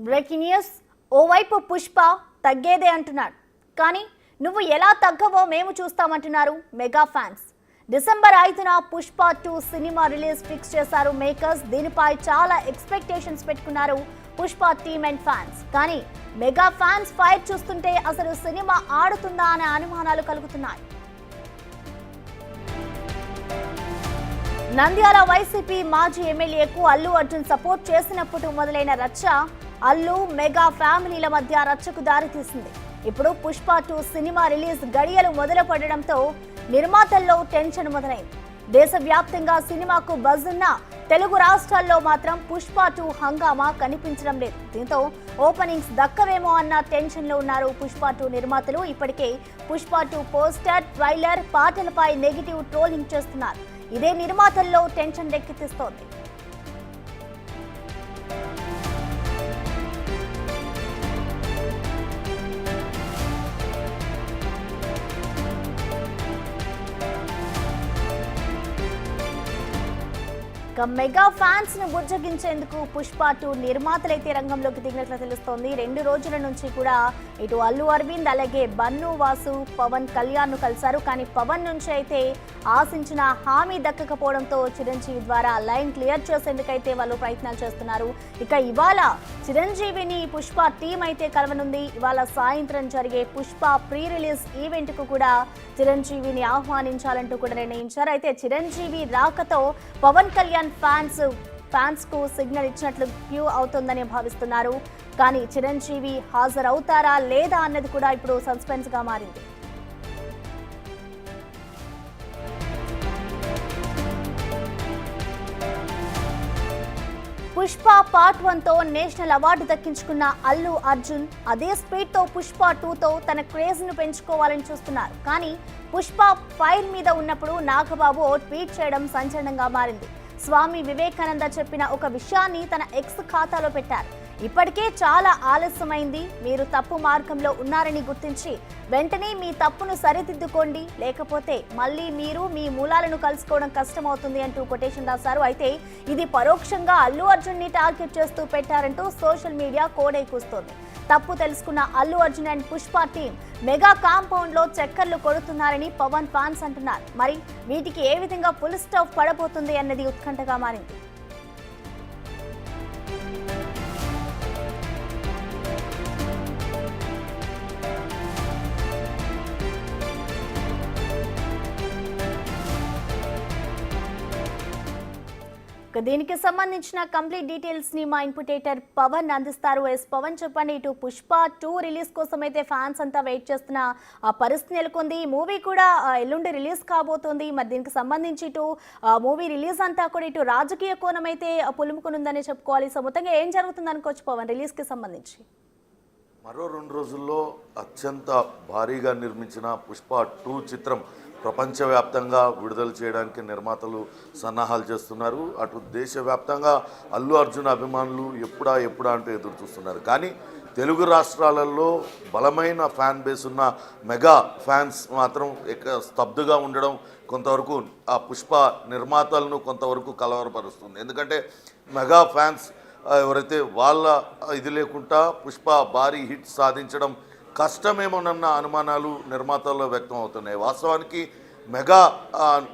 Breaking news. ఓవైపు పుష్ప తగ్గేదే అంటున్నాడు, కానీ నువ్వు ఎలా తగ్గవో మేము చూస్తామంటున్నారు మెగా ఫ్యాన్స్. డిసెంబర్ 5న పుష్ప 2 సినిమా రిలీజ్ ఫిక్స్ చేశారు మేకర్స్. దీనిపై చాలా ఎక్స్పెక్టేషన్స్ పెట్టుకున్నారు పుష్ప టీమ్ అండ్ ఫ్యాన్స్. కానీ మెగా ఫ్యాన్స్ ఫైర్ చూస్తుంటే అసలు సినిమా ఆడుతుందా అనే అనుమానాలు కలుగుతున్నాయి. నంద్యాల వైసీపీ మాజీ ఎమ్మెల్యేకు అల్లు అర్జున్ సపోర్ట్ చేసినప్పుడు మొదలైన రచ్చ అల్లు మెగా ఫ్యామిలీల మధ్య రచ్చకు దారితీసింది. ఇప్పుడు పుష్ప 2 సినిమా రిలీజ్ గడియలు మొదలు పడడంతో నిర్మాతల్లో టెన్షన్ మొదలైంది. దేశవ్యాప్తంగా సినిమాకు బజ్ ఉన్న తెలుగు రాష్ట్రాల్లో మాత్రం పుష్ప 2 హంగామా కనిపించడం లేదు. దీంతో ఓపెనింగ్స్ దక్కవేమో అన్న టెన్షన్ లో ఉన్నారు పుష్ప 2 నిర్మాతలు. ఇప్పటికే పుష్ప 2 పోస్టర్, ట్రైలర్, పాటలపై నెగిటివ్ ట్రోలింగ్ చేస్తున్నారు. ఇదే నిర్మాతల్లో టెన్షన్ రేకెత్తిస్తోంది. మెగా ఫ్యాన్స్ ను బుజ్జగించేందుకు పుష్ప 2 నిర్మాతలైతే రంగంలోకి దిగినట్లు తెలుస్తోంది. 2 రోజుల నుంచి కూడా ఇటు అల్లు అరవింద్ అలాగే బన్ను వాసు పవన్ కళ్యాణ్ ను కలిశారు. కానీ పవన్ నుంచి అయితే ఆశించిన హామీ దక్కకపోవడంతో చిరంజీవి ద్వారా లైన్ క్లియర్ చేసేందుకైతే వాళ్ళు ప్రయత్నాలు చేస్తున్నారు. ఇక ఇవాళ చిరంజీవిని పుష్ప టీం అయితే కలవనుంది. ఇవాళ సాయంత్రం జరిగే పుష్ప ప్రీ రిలీజ్ ఈవెంట్ కు కూడా చిరంజీవిని ఆహ్వానించాలంటూ కూడా నిర్ణయించారు. అయితే చిరంజీవి రాకతో పవన్ కళ్యాణ్ ఫ్యాన్స్ కు సిగ్నల్ ఇచ్చినట్లు క్యూ అవుతుందని భావిస్తున్నారు. కానీ చిరంజీవి హాజరవుతారా లేదా అన్నది కూడా ఇప్పుడు సస్పెన్స్ గా మారింది. పుష్ప పార్ట్ 1తో నేషనల్ అవార్డు దక్కించుకున్న అల్లు అర్జున్ అదే స్పీడ్ తో పుష్ప 2తో తన క్రేజ్ ను పెంచుకోవాలని చూస్తున్నారు. కానీ పుష్ప ఫైర్ మీద ఉన్నప్పుడు నాగబాబు ఓ ట్వీట్ చేయడం సంచలనంగా మారింది. స్వామి వివేకానంద చెప్పిన ఒక విషయాన్ని తన ఎక్స్ ఖాతాలో పెట్టారు. ఇప్పటికే చాలా ఆలస్యమైంది, మీరు తప్పు మార్గంలో ఉన్నారని గుర్తించి వెంటనే మీ తప్పును సరిదిద్దుకోండి, లేకపోతే మళ్ళీ మీరు మీ మూలాలను కలుసుకోవడం కష్టమవుతుంది అంటూ కొటేషన్ రాశారు. అయితే ఇది పరోక్షంగా అల్లు అర్జున్ ని టార్గెట్ చేస్తూ పెట్టారంటూ సోషల్ మీడియా కోడై కూస్తోంది. తప్పు తెలుసుకున్న Allu Arjun and Pushpa team mega compound లో చక్కర్లు కొడుతున్నారని పవన్ ఫ్యాన్స్ అంటున్నారు. మరి వీటికి ఏ విధంగా ఫుల్ స్టాప్ పడబోతుంది అన్నది ఉత్కంఠగా మారింది. దీనికి సంబంధించిన కంప్లీట్ డీటెయిల్స్ ని మా ఇన్పుటేటర్ పవన్ అందిస్తారు. పవన్ చెప్పండి, ఇటు పుష్ప 2 రిలీజ్ కోసం అయితే ఫ్యాన్స్ అంతా వెయిట్ చేస్తున్న పరిస్థితి నెలకొంది. మూవీ కూడా ఎల్లుండి రిలీజ్ కాబోతోంది. మరి దీనికి సంబంధించి ఇటు మూవీ రిలీజ్ అంతా కూడా ఇటు రాజకీయ కోణం అయితే పులుముకునుందని చెప్పుకోవాలి. సో మొత్తంగా ఏం జరుగుతుంది అనుకోవచ్చు పవన్ రిలీజ్ కి సంబంధించి? మరో 2 రోజుల్లో అత్యంత భారీగా నిర్మించిన పుష్ప 2 చిత్రం ప్రపంచవ్యాప్తంగా విడుదల చేయడానికి నిర్మాతలు సన్నాహాలు చేస్తున్నారు. అటు దేశవ్యాప్తంగా అల్లు అర్జున్ అభిమానులు ఎప్పుడా అంటూ ఎదురు చూస్తున్నారు. కానీ తెలుగు రాష్ట్రాలలో బలమైన ఫ్యాన్ బేస్ ఉన్న మెగా ఫ్యాన్స్ మాత్రం స్తబ్దుగా ఉండడం కొంతవరకు ఆ పుష్ప నిర్మాతలను కొంతవరకు కలవరపరుస్తుంది. ఎందుకంటే మెగా ఫ్యాన్స్ ఎవరైతే వాళ్ళ ఇది లేకుండా పుష్ప భారీ హిట్ సాధించడం కష్టమేమోనన్న అనుమానాలు నిర్మాతల్లో వ్యక్తం అవుతున్నాయి. వాస్తవానికి మెగా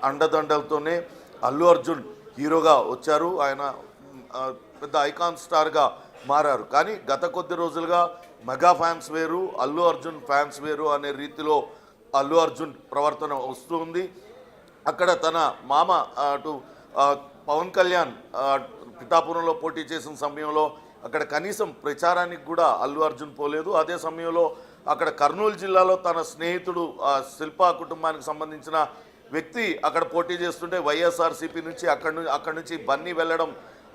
అండదండలతోనే అల్లు అర్జున్ హీరోగా వచ్చారు. ఆయన పెద్ద ఐకాన్ స్టార్గా మారారు. కానీ గత కొద్ది రోజులుగా మెగా ఫ్యాన్స్ వేరు, అల్లు అర్జున్ ఫ్యాన్స్ వేరు అనే రీతిలో అల్లు అర్జున్ ప్రవర్తన వస్తుంది. అక్కడ తన మామ అటు పవన్ కళ్యాణ్ పిఠాపురంలో పోటీ చేసిన సమయంలో అక్కడ కనీసం ప్రచారానికి కూడా అల్లు అర్జున్ పోలేదు. అదే సమయంలో అక్కడ కర్నూలు జిల్లాలో తన స్నేహితుడు శిల్పా కుటుంబానికి సంబంధించిన వ్యక్తి అక్కడ పోటీ చేస్తుంటే వైఎస్ఆర్సీపీ నుంచి అక్కడి నుంచి బన్నీ వెళ్ళడం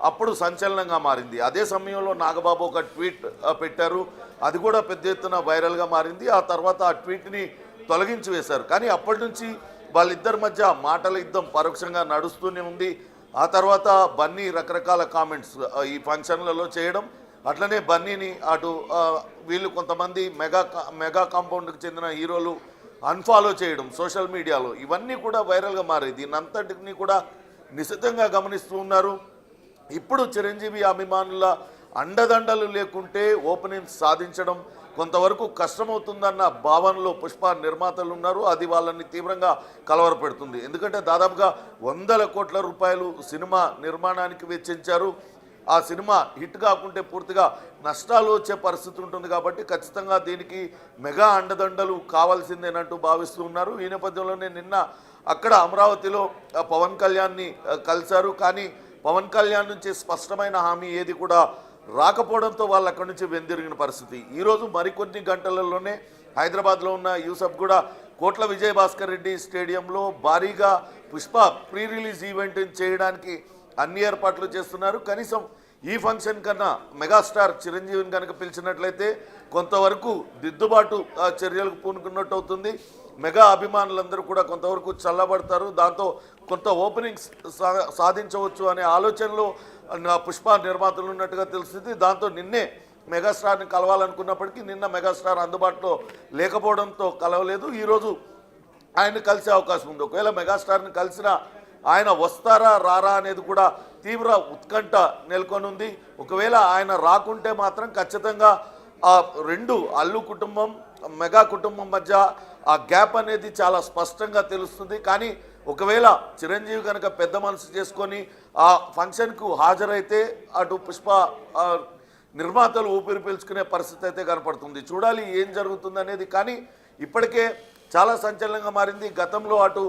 అప్పుడు సంచలనంగా మారింది. అదే సమయంలో నాగబాబు ఒక ట్వీట్ పెట్టారు. అది కూడా పెద్ద ఎత్తున వైరల్గా మారింది. ఆ తర్వాత ఆ ట్వీట్ని తొలగించి వేశారు. కానీ అప్పటి నుంచి వాళ్ళిద్దరి మధ్య మాటల యుద్ధం పరోక్షంగా నడుస్తూనే ఉంది. ఆ తర్వాత బన్నీ రకరకాల కామెంట్స్ ఈ ఫంక్షన్లలో చేయడం, అట్లనే బన్నీని అటు వీళ్ళు కొంతమంది మెగా కాంపౌండ్కి చెందిన హీరోలు అన్ఫాలో చేయడం సోషల్ మీడియాలో, ఇవన్నీ కూడా వైరల్గా మారాయి. దీనంతటిని కూడా నిశితంగా గమనిస్తూ ఉన్నారు. ఇప్పుడు చిరంజీవి అభిమానుల అండదండలు లేకుంటే ఓపెనింగ్ సాధించడం కొంతవరకు కష్టమవుతుందన్న భావనలో పుష్ప నిర్మాతలు ఉన్నారు. అది వాళ్ళని తీవ్రంగా కలవరపెడుతుంది. ఎందుకంటే దాదాపుగా 100 కోట్ల రూపాయలు సినిమా నిర్మాణానికి వెచ్చించారు. ఆ సినిమా హిట్ కాకుంటే పూర్తిగా నష్టాలు వచ్చే పరిస్థితి ఉంటుంది. కాబట్టి ఖచ్చితంగా దీనికి మెగా అండదండలు కావాల్సిందేనంటూ భావిస్తూ ఉన్నారు. ఈ నేపథ్యంలోనే నిన్న అక్కడ అమరావతిలో పవన్ కళ్యాణ్ని కలిశారు. కానీ పవన్ కళ్యాణ్ నుంచి స్పష్టమైన హామీ ఏది కూడా రాకపోవడంతో వాళ్ళు అక్కడి నుంచి వెందిరిగిన పరిస్థితి. ఈరోజు మరికొన్ని గంటలలోనే హైదరాబాద్లో ఉన్న యూసఫ్ కూడా కోట్ల విజయభాస్కర్ రెడ్డి స్టేడియంలో భారీగా పుష్ప ప్రీ రిలీజ్ ఈవెంట్ చేయడానికి అన్ని ఏర్పాట్లు చేస్తున్నారు. కనీసం ఈ ఫంక్షన్ కన్నా మెగాస్టార్ చిరంజీవిని కనుక పిలిచినట్లయితే కొంతవరకు దిద్దుబాటు చర్యలకు పూనుకున్నట్టు అవుతుంది. మెగా అభిమానులందరూ కూడా కొంతవరకు చల్లబడతారు. దాంతో కొంత ఓపెనింగ్స్ సాధించవచ్చు అనే ఆలోచనలో పుష్ప నిర్మాతలు ఉన్నట్టుగా తెలుస్తుంది. దాంతో నిన్నే మెగాస్టార్ని కలవాలనుకున్నప్పటికీ నిన్న మెగాస్టార్ అందుబాటులో లేకపోవడంతో కలవలేదు. ఈరోజు ఆయన కలిసే అవకాశం ఉంది. ఒకవేళ మెగాస్టార్ని కలిసినా ఆయన వస్తారా రారా అనేది కూడా తీవ్ర ఉత్కంఠ నెలకొనుంది. ఒకవేళ ఆయన రాకుంటే మాత్రం ఖచ్చితంగా ఆ రెండు అల్లు కుటుంబం మెగా కుటుంబం మధ్య ఆ గ్యాప్ అనేది చాలా స్పష్టంగా తెలుస్తుంది. కానీ ఒకవేళ చిరంజీవి కనుక పెద్ద మనసు చేసుకొని ఆ ఫంక్షన్కు హాజరైతే అటు పుష్ప నిర్మాతలు ఊపిరి పీల్చుకునే పరిస్థితి అయితే కనపడుతుంది. చూడాలి ఏం జరుగుతుంది అనేది. కానీ ఇప్పటికే చాలా సంచలనంగా మారింది. గతంలో అటు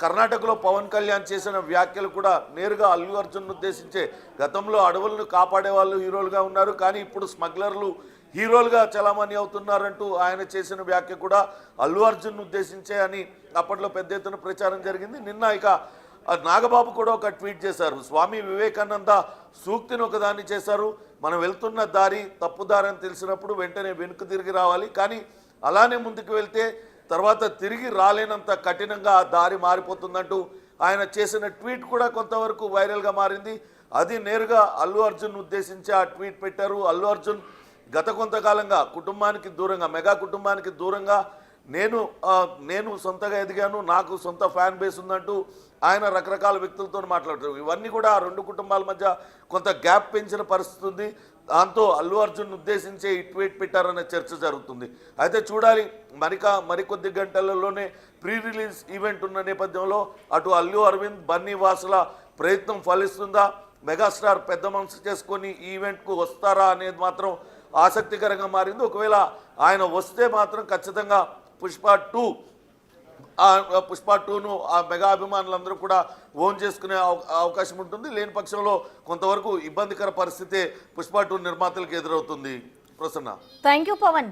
కర్ణాటకలో పవన్ కళ్యాణ్ చేసిన వ్యాఖ్యలు కూడా నేరుగా అల్లు అర్జున్ను ఉద్దేశించే, గతంలో అడవులను కాపాడే వాళ్ళు హీరోలుగా ఉన్నారు కానీ ఇప్పుడు స్మగ్లర్లు హీరోలుగా చలామణి అవుతున్నారంటూ ఆయన చేసిన వ్యాఖ్య కూడా అల్లు అర్జున్ను ఉద్దేశించే అని అప్పట్లో పెద్ద ఎత్తున ప్రచారం జరిగింది. నిన్న ఇక నాగబాబు కూడా ఒక ట్వీట్ చేశారు. స్వామి వివేకానంద సూక్తిని ఒకదాన్ని చేశారు. మనం వెళ్తున్న దారి తప్పుదారి అని తెలిసినప్పుడు వెంటనే వెనుక తిరిగి రావాలి, కానీ అలానే ముందుకు వెళ్తే తర్వాత తిరిగి రాలేనంత కఠినంగా ఆ దారి మారిపోతుందంటూ ఆయన చేసిన ట్వీట్ కూడా కొంతవరకు వైరల్గా మారింది. అది నేరుగా అల్లు అర్జున్ ఉద్దేశించి ఆ ట్వీట్ పెట్టారు. అల్లు అర్జున్ గత కొంతకాలంగా కుటుంబానికి దూరంగా, మెగా కుటుంబానికి దూరంగా నేను సొంతగా ఎదిగాను, నాకు సొంత ఫ్యాన్ బేస్ ఉందంటూ ఆయన రకరకాల వ్యక్తులతో మాట్లాడుతారు. ఇవన్నీ కూడా ఆ రెండు కుటుంబాల మధ్య కొంత గ్యాప్ పెంచిన పరిస్థితి ఉంది. దాంతో అల్లు అర్జున్ ఉద్దేశించే ఈ ట్వీట్ పెట్టారనే చర్చ జరుగుతుంది. అయితే చూడాలి, మరికొద్ది గంటలలోనే ప్రీ రిలీజ్ ఈవెంట్ ఉన్న నేపథ్యంలో అటు అల్లు అరవింద్ బన్నీ వాసుల ప్రయత్నం ఫలిస్తుందా, మెగాస్టార్ పెద్ద మనసు చేసుకొని ఈ ఈవెంట్కు వస్తారా అనేది మాత్రం ఆసక్తికరంగా మారింది. ఒకవేళ ఆయన వస్తే మాత్రం ఖచ్చితంగా పుష్ప 2ను ఆ మెగా అభిమానులందరూ కూడా ఓన్ చేసుకునే అవకాశం ఉంటుంది. లేని పక్షంలో కొంతవరకు ఇబ్బందికర పరిస్థితే పుష్ప 2 నిర్మాతలకు ఎదురవుతుంది. Prasanna, thank you Pawan.